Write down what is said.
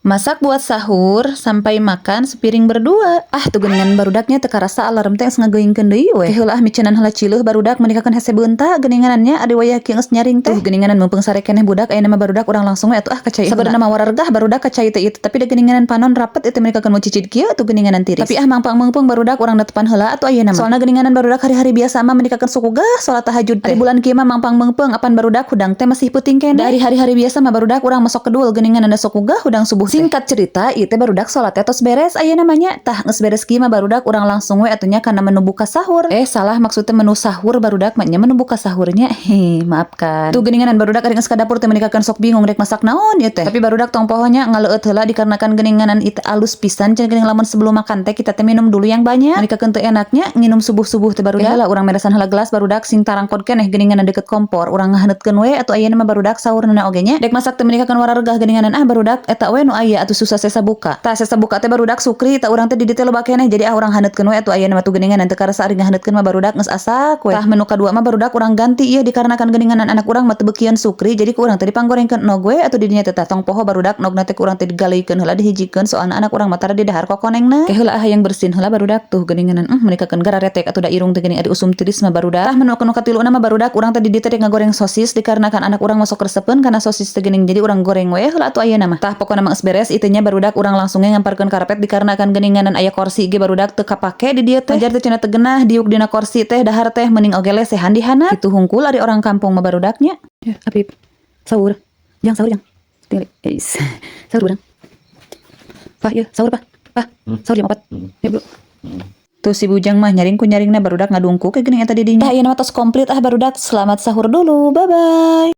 Masak buat sahur, sampai makan sepiring berdua. Ah, tuh geuningan barudaknya teu karasa alarm teh geus ngagoingkeun deui we. Heulah micenan heula cileuh barudak menikakeun hese beunta geuninganannya ade wayah kieu geus nyaring teh. Tuh geuninganan mumpung sare keneh budak aya nama barudak urang langsung we atuh kacai. Sabenerna mah warargah barudak kacai teh ieu tapi da geuninganan panon rapet ieu menikakeun mau cicit kieu tuh geuninganan tiris. Tapi mangpang meungpeung barudak urang netepan heula atuh ayeuna mah. Soalna geuninganan barudak hari-hari biasa mah menikakeun sukugah salat tahajud teh. Di bulan kieu mah mangpang meungpeung apan barudak hudang teh masih peuting keneh. Dari hari-hari biasa mah barudak urang masok kedul geuninganan da sukugah hudang subuh teh. Singkat cerita ieu teh barudak salat teh tos beres ayeuna namanya tah geus beres kieu mah barudak urang langsung we atunya kana menu buka sahur. Salah maksudnya menu sahur barudak mah nya menu buka sahurnya. Maafkan. Tuh geuninganan barudak ari geus ka dapur teh menikakeun sok bingung rek masak naon ieu teh. Tapi barudak tong pohonya ngaleueut heula dikarenakan geuninganan ieu alus pisan cenah geuning lamun sebelum makan teh kita teh minum dulu yang banyak. Menikakeun teu enaknya nginum subuh-subuh teh barudak. Heula urang meresan heula gelas barudak sing tarangkod keneh geuninganan deket kompor. Urang ngahaneutkeun we atuh ayeuna mah barudak saurna oge nya. Dek masak teh menikakeun warargah geuninganan barudak eta we nu aya atuh susah sesa buka. Tah sesa buka teh barudak sukri tah urang teh di dieu teh loba keneh jadi urang haneutkeun we atuh ayeuna mah tuh geuninganan teu karasa ari ngahaneutkeun mah barudak geus asak we. Tah menu kadua mah barudak urang ganti ieu dikarenakan geuninganan anak urang mah teu beukian sukri jadi ku urang teh dipanggorengkeun nog we atuh di dinya teh tong poho barudak nogna teh ku urang teh digaleuikeun heula dihijikeun soalna anak urang mah tara di dahar kokonengna. Ke heula hayang bersin heula barudak tuh geuninganan menikakeun gararetek atuh da irung teh geuning adi usum tiris mah barudak. Tah menu katiluna mah barudak urang teh di dieu teh ngagoreng sosis dikarenakan anak urang masuk resepeun kana sosis teh geuning jadi urang goreng we heula atuh ayeuna mah. Tah pokona mah geus beres itu nya barudak urang langsung ngamparkeun karpet dikarenakan geuninganan aya kursi ge barudak teu kapake di dieu teh. Ajar teh cenah teu geunah diuk dina kursi teh dahar teh mending oge lesehan di handap. Kitu hungkul ari orang kampung mah barudaknya. Ya, Apip. Sahur. Sahur jang. Tinggal. Sahur urang. Pak, ieu sahur Pak. Pak, sahur jam 4. Ya, Bro. Tuh si bujang mah nyaring ku nyaringna barudak ngadungku ke geuning eta di dinya. Tah ieu mah tos komplit barudak. Selamat sahur dulu. Bye bye.